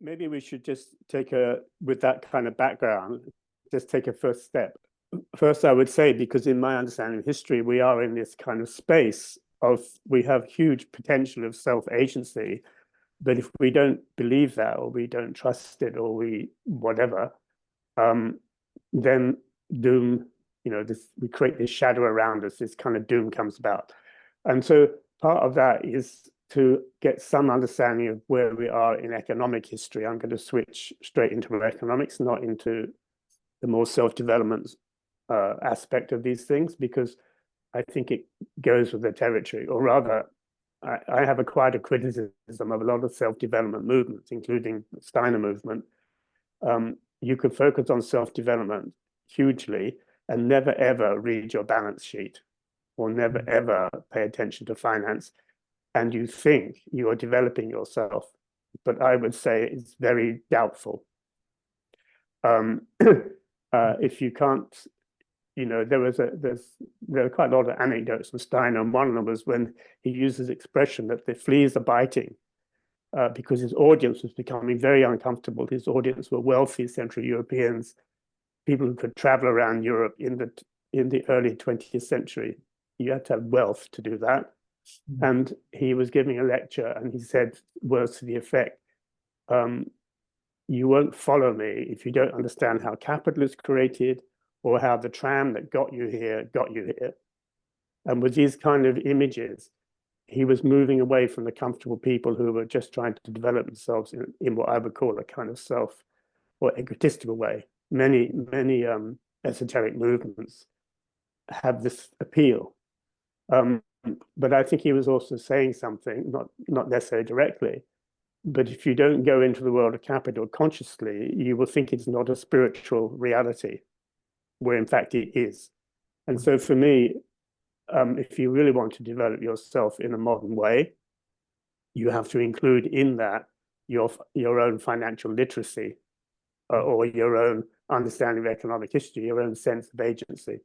maybe we should just with that kind of background, just take a first step. First, I would say, because in my understanding of history, we are in this kind of space we have huge potential of self-agency, but if we don't believe that, or we don't trust it, or whatever, then doom, we create this shadow around us, this kind of doom comes about. And so part of that is to get some understanding of where we are in economic history. I'm going to switch straight into economics, not into the more self-development aspect of these things, because I think it goes with the territory, or rather, I have quite a criticism of a lot of self-development movements, including the Steiner movement. You could focus on self-development hugely and never ever read your balance sheet, or never ever pay attention to finance, and you think you are developing yourself. But I would say it's very doubtful. If you can't, there are quite a lot of anecdotes from Steiner, and one of them was when he uses expression that the fleas are biting, because his audience was becoming very uncomfortable. His audience were wealthy Central Europeans, people who could travel around Europe in the early 20th century. You had to have wealth to do that. And he was giving a lecture, and he said words to the effect, you won't follow me if you don't understand how capital is created, or how the tram that got you here. And with these kind of images, he was moving away from the comfortable people who were just trying to develop themselves in what I would call a kind of self or egotistical way. Many esoteric movements have this appeal. But I think he was also saying something, not necessarily directly, but if you don't go into the world of capital consciously, you will think it's not a spiritual reality, where in fact it is. And so for me, if you really want to develop yourself in a modern way, you have to include in that your own financial literacy, or your own understanding of economic history, your own sense of agency.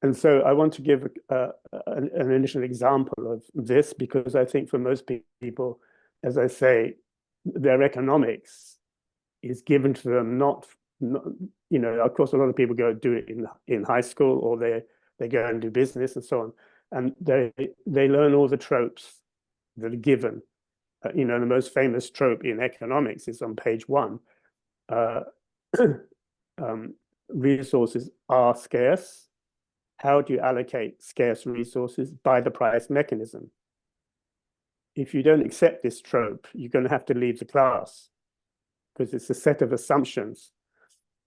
And so I want to give an initial example of this, because I think for most people, as I say, their economics is given to them not of course, a lot of people go do it in high school, or they go and do business and so on, and they learn all the tropes that are given. The most famous trope in economics is on page 1. Resources are scarce. How do you allocate scarce resources? By the price mechanism. If you don't accept this trope, you're going to have to leave the class, because it's a set of assumptions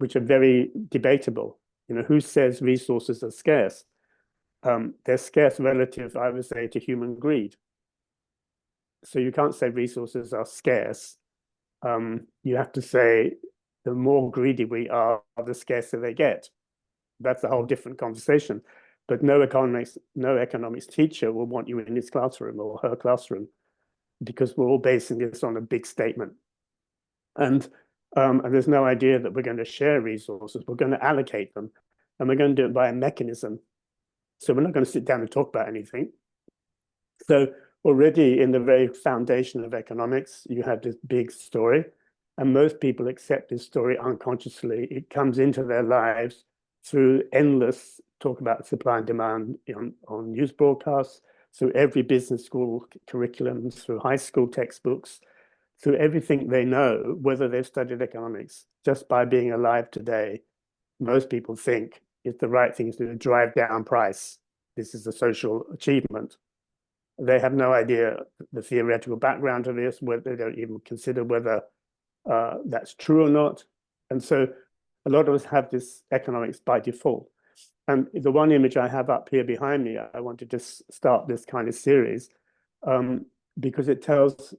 which are very debatable. Who says resources are scarce? They're scarce relative, I would say, to human greed. So you can't say resources are scarce. You have to say the more greedy we are, the scarcer they get. That's a whole different conversation. But no economics teacher will want you in his classroom or her classroom, because we're all basing this on a big statement. And there's no idea that we're going to share resources. We're going to allocate them, and we're going to do it by a mechanism. So we're not going to sit down and talk about anything. So already in the very foundation of economics, you have this big story, and most people accept this story unconsciously. It comes into their lives through endless talk about supply and demand on news broadcasts, through every business school curriculum, through high school textbooks, through everything they know, whether they've studied economics. Just by being alive today, most people think it's the right thing to drive down price. This is a social achievement. They have no idea the theoretical background of this, whether they don't even consider whether that's true or not. And so a lot of us have this economics by default. And the one image I have up here behind me, I wanted to start this kind of series because it tells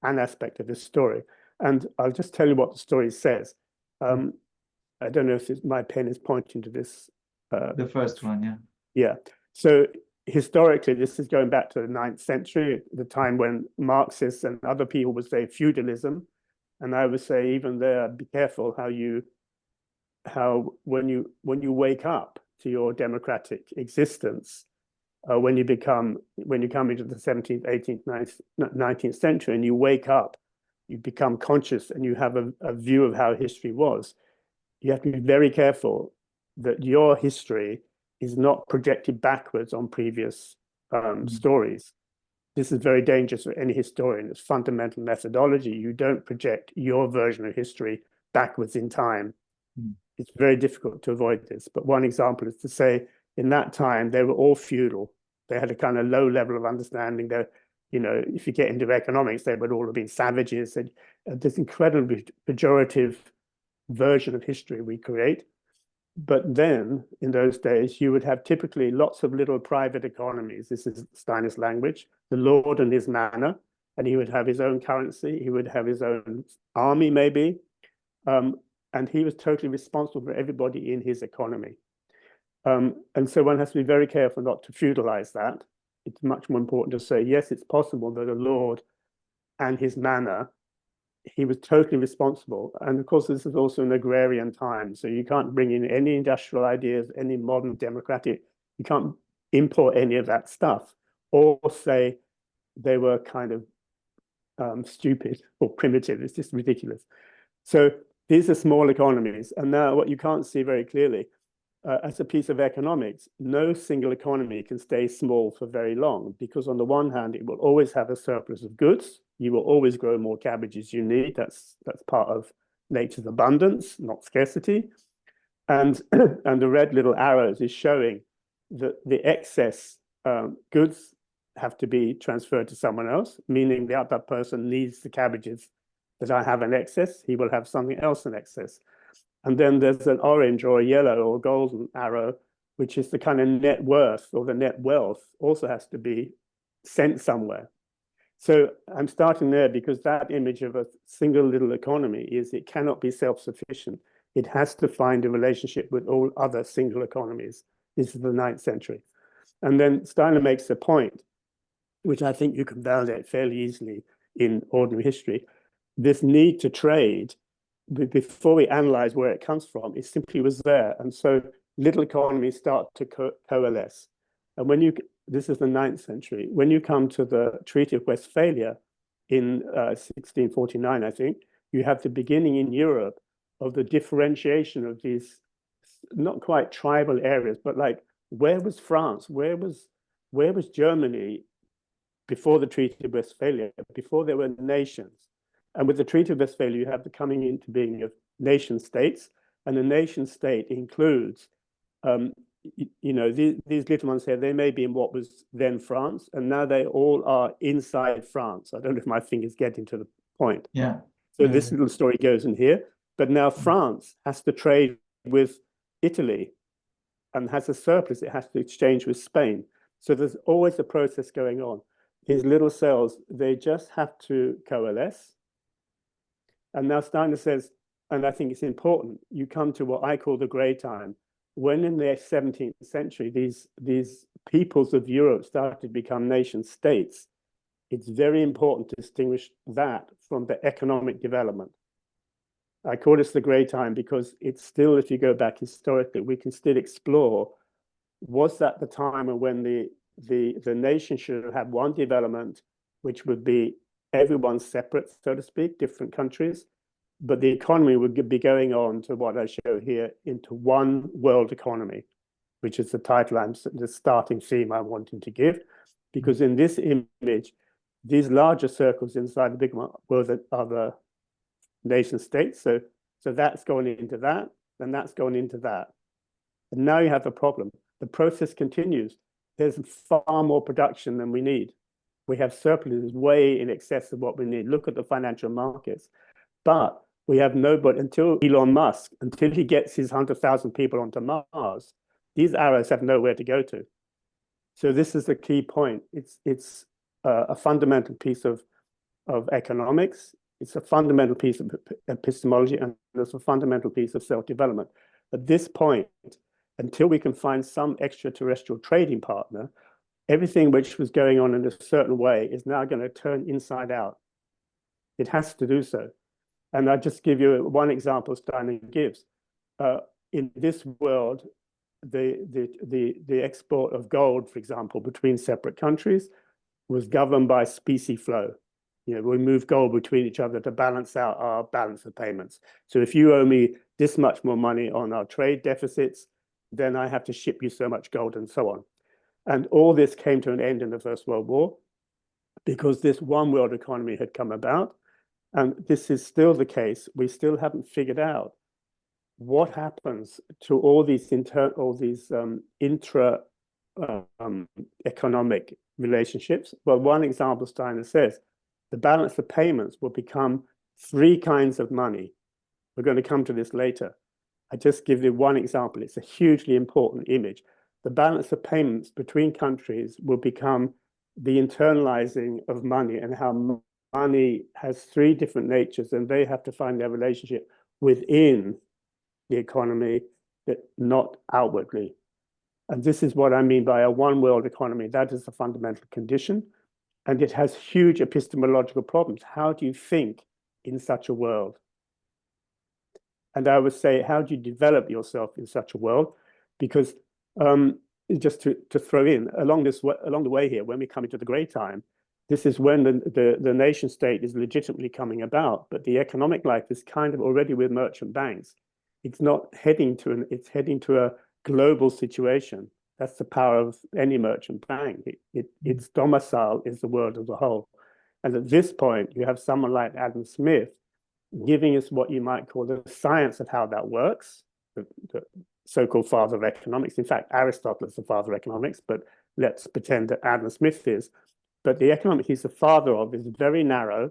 an aspect of this story. And I'll just tell you what the story says. I don't know if my pen is pointing to this. The first one, yeah. Yeah. So historically, this is going back to the 9th century, the time when Marxists and other people would say feudalism. And I would say even there, be careful when you wake up to your democratic existence, when you come into the 17th, 18th, 19th century, and you wake up you become conscious and you have a view of how history was, you have to be very careful that your history is not projected backwards on previous stories. This is very dangerous for any historian. It's fundamental methodology. You don't project your version of history backwards in time. It's very difficult to avoid this. But one example is to say, in that time, they were all feudal. They had a kind of low level of understanding. That, you know, if you get into economics, they would all have been savages. And this incredibly pejorative version of history we create. But then, in those days, you would have typically lots of little private economies. This is Steiner's language. The lord and his manor, and he would have his own currency. He would have his own army, maybe. And he was totally responsible for everybody in his economy. And so one has to be very careful not to feudalize that. It's much more important to say, yes, it's possible that a lord and his manor, he was totally responsible. And of course, this is also an agrarian time. So you can't bring in any industrial ideas, any modern democratic, you can't import any of that stuff or say they were kind of stupid or primitive. It's just ridiculous. So these are small economies. And now what you can't see very clearly, as a piece of economics, no single economy can stay small for very long, because on the one hand, it will always have a surplus of goods. You will always grow more cabbages you need. That's part of nature's abundance, not scarcity. And and the red little arrows is showing that the excess goods have to be transferred to someone else, meaning the other person needs the cabbages that I have in excess. He will have something else in excess. And then there's an orange or a yellow or a golden arrow, which is the kind of net worth or the net wealth also has to be sent somewhere. So I'm starting there because that image of a single little economy is it cannot be self-sufficient. It has to find a relationship with all other single economies. This is the 9th century. And then Steiner makes a point, which I think you can validate fairly easily in ordinary history. This need to trade, before we analyze where it comes from, it simply was there. And so little economies start to coalesce. And when this is the 9th century, when you come to the Treaty of Westphalia in 1649, I think, you have the beginning in Europe of the differentiation of these not quite tribal areas, but like, where was France? Where was Germany before the Treaty of Westphalia, before there were nations? And with the Treaty of Westphalia, you have the coming into being of nation states, and the nation state includes, you know, these little ones here, they may be in what was then France, and now they all are inside France. I don't know if my finger's getting to the point. Yeah. So this little story goes in here, but now France has to trade with Italy and has a surplus it has to exchange with Spain. So there's always a process going on. These little cells, they just have to coalesce. And now Steiner says, and I think it's important, you come to what I call the grey time. When in the 17th century, these peoples of Europe started to become nation states, it's very important to distinguish that from the economic development. I call this the grey time because it's still, if you go back historically, we can still explore, was that the time when the nation should have had one development, which would be everyone's separate, so to speak, different countries, but the economy would be going on to what I show here, into one world economy, which is the title the starting theme I'm wanting to give, because in this image, these larger circles inside the big one were the other nation states. So that's going into that, and that's going into that. And now you have a problem. The process continues. There's far more production than we need. We have surpluses way in excess of what we need. Look at the financial markets. But we have nobody until Elon Musk, until he gets his 100,000 people onto Mars, these arrows have nowhere to go to. So this is the key point. It's a fundamental piece of economics. It's a fundamental piece of epistemology, and it's a fundamental piece of self-development. At this point, until we can find some extraterrestrial trading partner, everything which was going on in a certain way is now going to turn inside out. It has to do so. And I'll just give you one example Steiner gives. In this world, the export of gold, for example, between separate countries was governed by specie flow. we move gold between each other to balance out our balance of payments. So if you owe me this much more money on our trade deficits, then I have to ship you so much gold and so on. And all this came to an end in the First World War because this one world economy had come about. And this is still the case. We still haven't figured out what happens to all these intra economic relationships. Well, one example Steiner says, the balance of payments will become three kinds of money. We're going to come to this later. I just give you one example. It's a hugely important image. The balance of payments between countries will become the internalizing of money, and how money has three different natures, and they have to find their relationship within the economy, but not outwardly. And this is what I mean by a one world economy. That is the fundamental condition. And it has huge epistemological problems. How do you think in such a world? And I would say, how do you develop yourself in such a world? Because just to throw in, along the way here, when we come into the Grey Time, this is when the nation state is legitimately coming about, but the economic life is kind of already with merchant banks. It's not heading to it's heading to a global situation. That's the power of any merchant bank. Its domicile is the world as a whole. And at this point, you have someone like Adam Smith giving us what you might call the science of how that works, the so-called father of economics. In fact, Aristotle is the father of economics, but let's pretend that Adam Smith is. But the economic he's the father of is very narrow,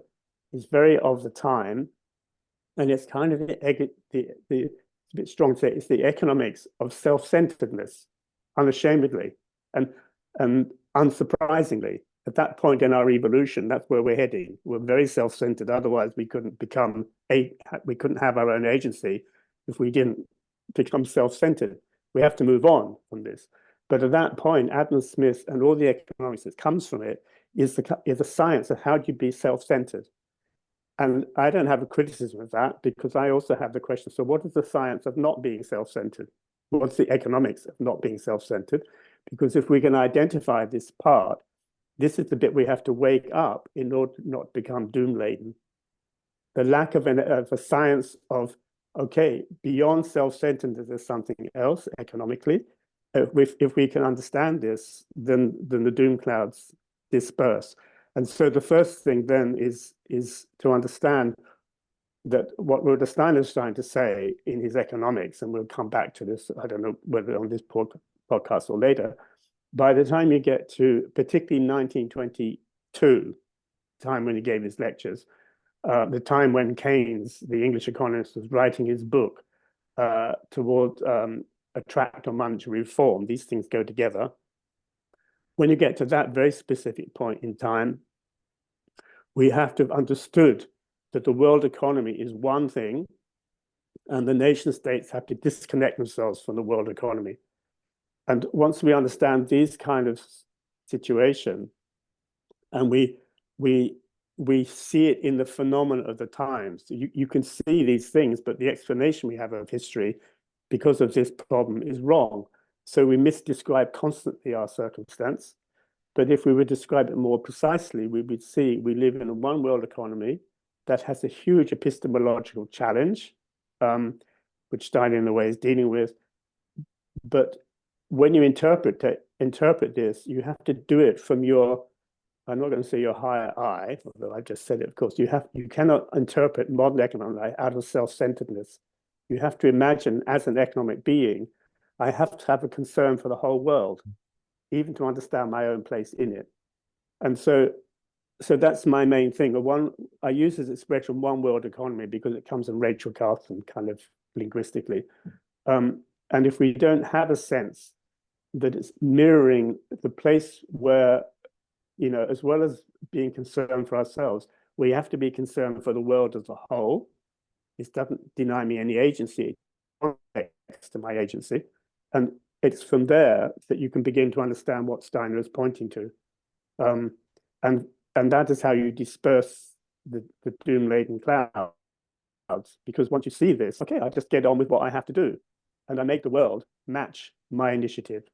is very of the time, and it's kind of it's a bit strong to say it's the economics of self-centeredness, unashamedly, and unsurprisingly. At that point in our evolution, that's where we're heading. We're very self-centered. Otherwise, we couldn't have our own agency if we didn't become self-centered. We have to move on from this. But at that point, Adam Smith and all the economics that comes from it is the science of how do you be self-centered. And I don't have a criticism of that, because I also have the question, so what is the science of not being self-centered? What's the economics of not being self-centered? Because if we can identify this part, this is the bit we have to wake up in order to not become doom-laden. The lack of a science of, okay, beyond self-centeredness, there's something else economically. If we can understand this, then the doom clouds disperse. And so the first thing then is to understand that what Rudolf Steiner is trying to say in his economics, and we'll come back to this, I don't know whether on this podcast or later, by the time you get to particularly 1922, time when he gave his lectures, the time when Keynes, the English economist, was writing his book toward a tract on monetary reform, these things go together. When you get to that very specific point in time, we have to have understood that the world economy is one thing, and the nation states have to disconnect themselves from the world economy. And once we understand these kind of situation, and we see it in the phenomena of the times, you can see these things, but the explanation we have of history because of this problem is wrong. So we misdescribe constantly our circumstance. But if we would describe it more precisely, we would see we live in a one world economy that has a huge epistemological challenge, which Steiner in a way is dealing with. But when you interpret this, you have to do it from your, I'm not going to say your higher I, although I just said it, of course, you cannot interpret modern economic life out of self-centeredness. You have to imagine, as an economic being, I have to have a concern for the whole world, even to understand my own place in it. And so that's my main thing. I use this expression one world economy because it comes in Rachel Carlson kind of linguistically. And if we don't have a sense that it's mirroring the place where, as well as being concerned for ourselves, we have to be concerned for the world as a whole. This doesn't deny me any agency, context to my agency. And it's from there that you can begin to understand what Steiner is pointing to. And that is how you disperse the doom-laden clouds. Because once you see this, okay, I just get on with what I have to do. And I make the world match my initiative.